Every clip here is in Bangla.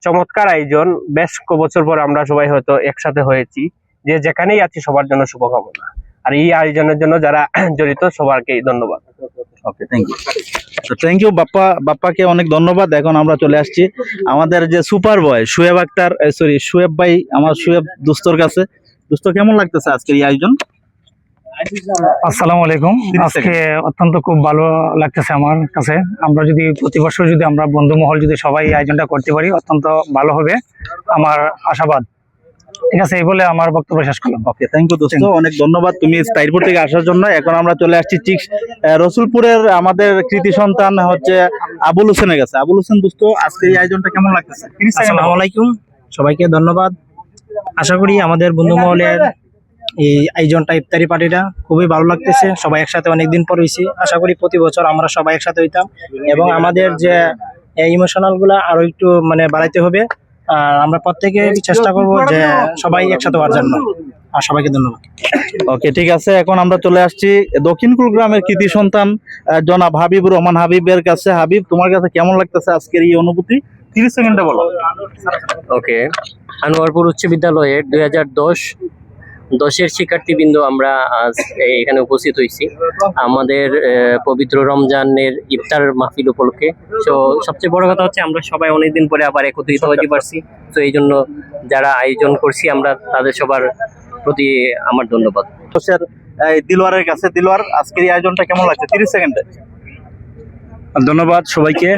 চমৎকার আয়োজন। বেশ বছর পর আমরা সবাই হয়তো একসাথে হয়েছি, যে যেখানেই আছি সবার জন্য শুভকামনা। আর এই আয়োজনের জন্য যারা জড়িত সবাইকে ধন্যবাদ। ওকে, থ্যাংক ইউ বাপ্পাকে অনেক ধন্যবাদ। এখন আমরা চলে আসছি আমাদের যে সুপার বয় শুয়েব আক্তার, সরি শুয়েব ভাই, আমার শুয়েব দোস্তর কাছে। দোস্ত, কেমন লাগতেছে আজকের এই আয়োজন? আসসালামু আলাইকুম। আজকে অত্যন্ত খুব ভালো লাগতেছে আমার কাছে। আমরা যদি প্রতি বছর যদি আমরা বন্ধু মহল যদি সবাই এই আয়োজনটা করতে পারি অত্যন্ত ভালো হবে আমার আশাবাদ। ঠিক আছে, এই বলে আমার বক্তব্য শেষ করলাম। ওকে, থ্যাংক ইউ দোস্ত, অনেক ধন্যবাদ তুমি স্টাইলপুর থেকে আসার জন্য। এখন আমরা চলে আসছি ঠিক রসুলপুরের আমাদের কৃতি সন্তান হচ্ছে আবুল হোসেনের কাছে। আবুল হোসেন দোস্ত, আজকের এই আয়োজনটা কেমন লাগতেছে? আসসালামু আলাইকুম, সবাইকে ধন্যবাদ। আশা করি আমাদের বন্ধু মহলের এই আয়োজনটা, ইফতারি পার্টিটা খুবই ভালো লাগতেছে। সবাই একসাথে অনেকদিন পর হয়েছি। আশা করি প্রতি বছর আমরা সবাই একসাথে হইতাম এবং আমাদের যে ইমোশনাল গুলা আরো একটু বাড়াইতে হবে। আর আমরা প্রত্যেকে চেষ্টা করব যে সবাই একসাথে হওয়ার জন্য। আর সবাইকে ধন্যবাদ। ওকে, ঠিক আছে। এখন আমরা চলে আসছি দক্ষিণকুল গ্রামের কৃতি সন্তান জনাব হাবিবুর রহমান হাবিবের কাছে। হাবিব, তোমার কাছে কেমন লাগতেছে আজকের এই অনুভূতি? 30 সেকেন্ডে বলো। ওকে, আনোয়ারপুর উচ্চ বিদ্যালয়ের 2010-এর শিক্ষার্থীবৃন্দ আমরা আজ এখানে উপস্থিত হয়েছি আমাদের পবিত্র রমজানের ইফতার মাহফিল উপলক্ষে। তো সবচেয়ে বড় কথা হচ্ছে আমরা সবাই অনেকদিন পরে আবার একত্রিত হতে পারছি। তো এই জন্য যারা আয়োজন করছি আমরা তাদের সবার প্রতি আমার ধন্যবাদ। দিলওয়ারের কাছে। দিলওয়ার, আজকের এই আয়োজনটা কেমন লাগছে? 30 সেকেন্ডে। ধন্যবাদ সবাইকে।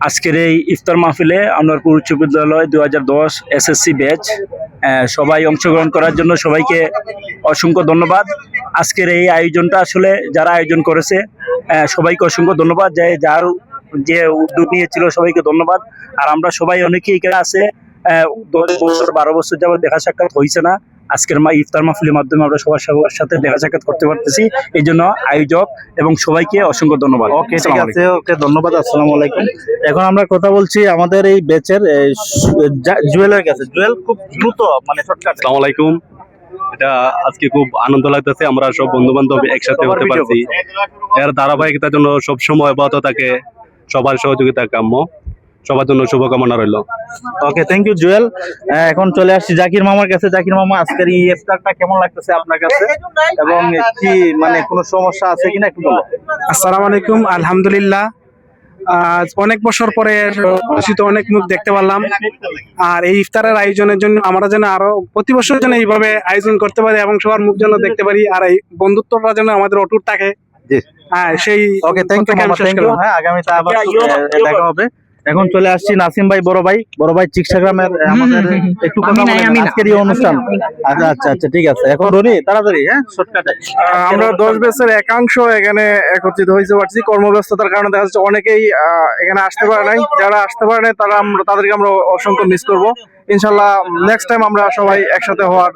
আজকের এই ইফতার মাহফিলে আনোয়ারপুর উচ্চ বিদ্যালয় 2010 এসএসসি ব্যাচ সবাই অংশগ্রহণ করার জন্য সবাইকে অসংখ্য ধন্যবাদ। আজকের এই আয়োজনটা আসলে যারা আয়োজন করেছে সবাইকে অসংখ্য ধন্যবাদ। যে উদ্যোগ নিয়েছিল সবাইকে ধন্যবাদ। আর আমরা সবাই অনেকেই এখানে আছে 10 বছর 12 বছর যাবত দেখা সাক্ষাৎ হয়েছে না। আজকের ইফতার মাহফিলের মাধ্যমে আমরা সবার সাথে দেখা সাক্ষাৎ করতে পারতেছি। এই জন্য আয়োজক এবং সবাইকে অসংখ্য ধন্যবাদ। ওকে, ঠিক আছে। ওকে, ধন্যবাদ। আসসালামু আলাইকুম। এখন আমরা কথা বলছি আমাদের এই ব্যাচের জুয়েলের কাছে। জুয়েল, খুব দ্রুত শর্টকাট। আসসালামু আলাইকুম। এটা আজকে খুব আনন্দ লাগতেছে, আমরা সব বন্ধু বান্ধব একসাথে হতে পারছি। এর ধারাবাহিকতার জন্য সব সময় অব্যাহত থাকে, সবার সহযোগিতা কাম্য। সবার জন্য শুভকামনা রইল। ওকে, থ্যাংক ইউ জুয়েল। এখন চলে আসছি জাকির মামার কাছে। জাকির মামা, আজকের এই ইফতারটা কেমন লাগতেছে আপনার কাছে এবং কি কোনো সমস্যা আছে কিনা একটু বলো। আসসালামু আলাইকুম। আলহামদুলিল্লাহ, আজ অনেক বছর পরে পরিচিত অনেক মুখ দেখতে পারলাম। আর এই ইফতারের আয়োজনের জন্য আমরা যেন আরো প্রতি বছর যেন এইভাবে আয়োজন করতে পারি এবং সবার মুখ যেন দেখতে পারি, আর এই বন্ধুত্বটা যেন আমাদের অটুট থাকে। হ্যাঁ, সেই। ওকে, থ্যাংক ইউ মামা, থ্যাংক ইউ। হ্যাঁ, আগামীতে আবার দেখা হবে। এখন চলে আসছি নাসিম ভাই, বড় ভাই চিকিৎসাগ্রামের আমাদের একটু কথা বলেন আজকের এই অনুষ্ঠান। আচ্ছা, ঠিক আছে। এখন রনি, তাড়াতাড়ি। হ্যাঁ, শর্টকাটে। আমরা 10 ব্যাচের একাংশ এখানে একত্রিত হয়েছে পারছি। কর্মব্যস্ততার কারণে দেখা যাচ্ছে অনেকেই এখানে আসতে পারে নাই। যারা আসতে পারে নাই তাদেরকে আমরা অসংখ্য মিস করবো। ইনশাল্লাহ নেক্সট টাইম আমরা সবাই একসাথে হওয়ার